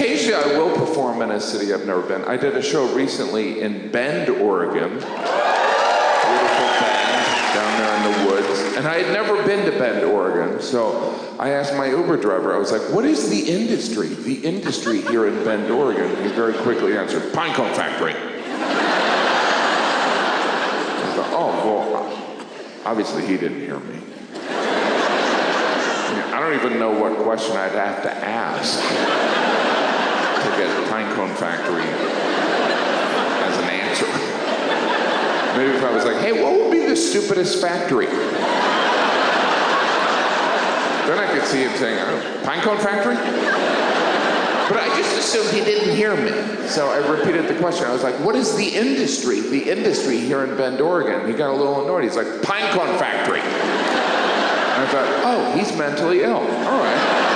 occasionally I will perform in a city I've never been. I did a show recently in Bend, Oregon. Beautiful Bend, down there in the woods. And I had never been to Bend, Oregon, so I asked my Uber driver, I was like, what is the industry here in Bend, Oregon? He very quickly answered, Pinecone Factory. I thought, oh, well, obviously he didn't hear me. I don't even know what question I'd have to ask to get Pinecone Factory as an answer. Maybe if I was like, hey, what would be the stupidest factory? Then I could see him saying, oh, Pinecone Factory? But I just assumed he didn't hear me. So I repeated the question. I was like, what is the industry here in Bend, Oregon? He got a little annoyed. He's like, Pinecone Factory. And I thought, oh, he's mentally ill. All right.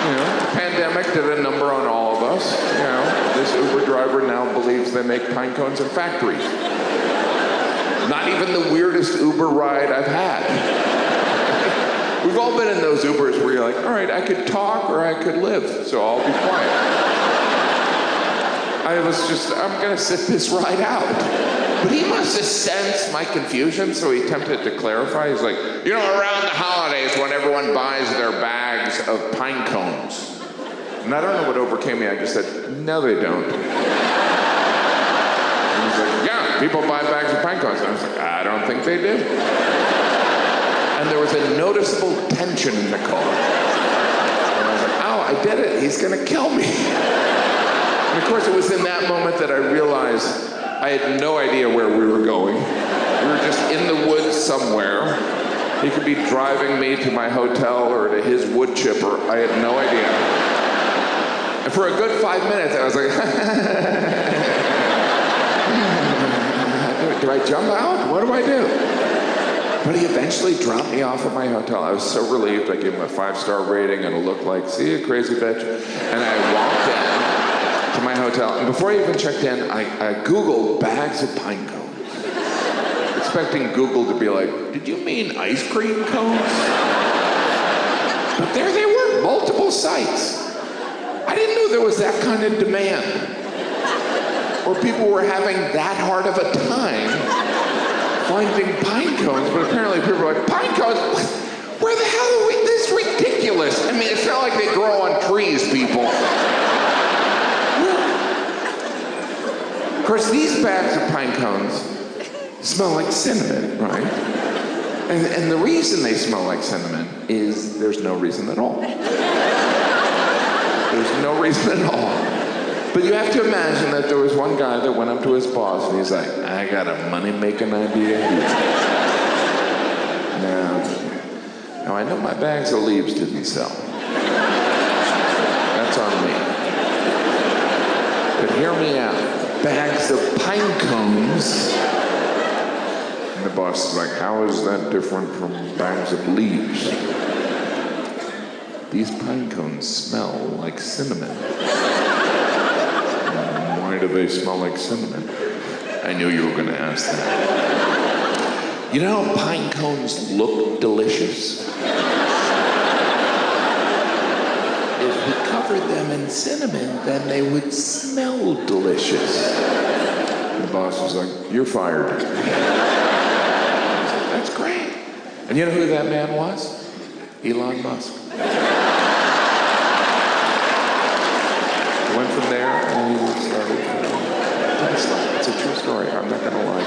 You know, the pandemic did a number on all of us. You know, this Uber driver now believes they make pine cones in factories. Not even the weirdest Uber ride I've had. We've all been in those Ubers where you're like, all right, I could talk or I could live, so I'll be quiet. I'm gonna sit this ride out. But he must have sensed my confusion, so he attempted to clarify. He's like, you know, around the holidays when everyone buys their bags of pine cones. And I don't know what overcame me, I just said, no they don't. And he's like, yeah, people buy bags of pine cones. And I was like, I don't think they do. And there was a noticeable tension in the car. And I was like, oh, I did it, he's gonna kill me. And of course, it was in that moment that I realized I had no idea where we were going. We were just in the woods somewhere. He could be driving me to my hotel or to his wood chipper. I had no idea. And for a good 5 minutes, I was like, do I jump out? What do I do? But he eventually dropped me off at my hotel. I was so relieved. I gave him a 5-star rating and a look like, see you, crazy bitch. And I walked in to my hotel. And before I even checked in, I Googled bags of pine cones. Expecting Google to be like, did you mean ice cream cones? But there they were, multiple sites. I didn't know there was that kind of demand. Or people were having that hard of a time finding pine cones, but apparently people were like, pine cones? Where the hell are we? This is ridiculous. I mean, it's not like they grow on trees, people. Of course, these bags of pine cones smell like cinnamon, right? And the reason they smell like cinnamon is there's no reason at all. There's no reason at all. But you have to imagine that there was one guy that went up to his boss and he's like, I got a money-making idea here. Now I know my bags of leaves didn't sell. That's on me. But hear me out. Bags of pine cones. And the boss is like, how is that different from bags of leaves? These pine cones smell like cinnamon. Why do they smell like cinnamon? I knew you were going to ask that. You know how pine cones look delicious? If we covered them in cinnamon, then they would smell delicious. The boss was like, you're fired. I was like, that's great. And you know who that man was? Elon Musk. Went from there and he started. It's a true story, I'm not gonna lie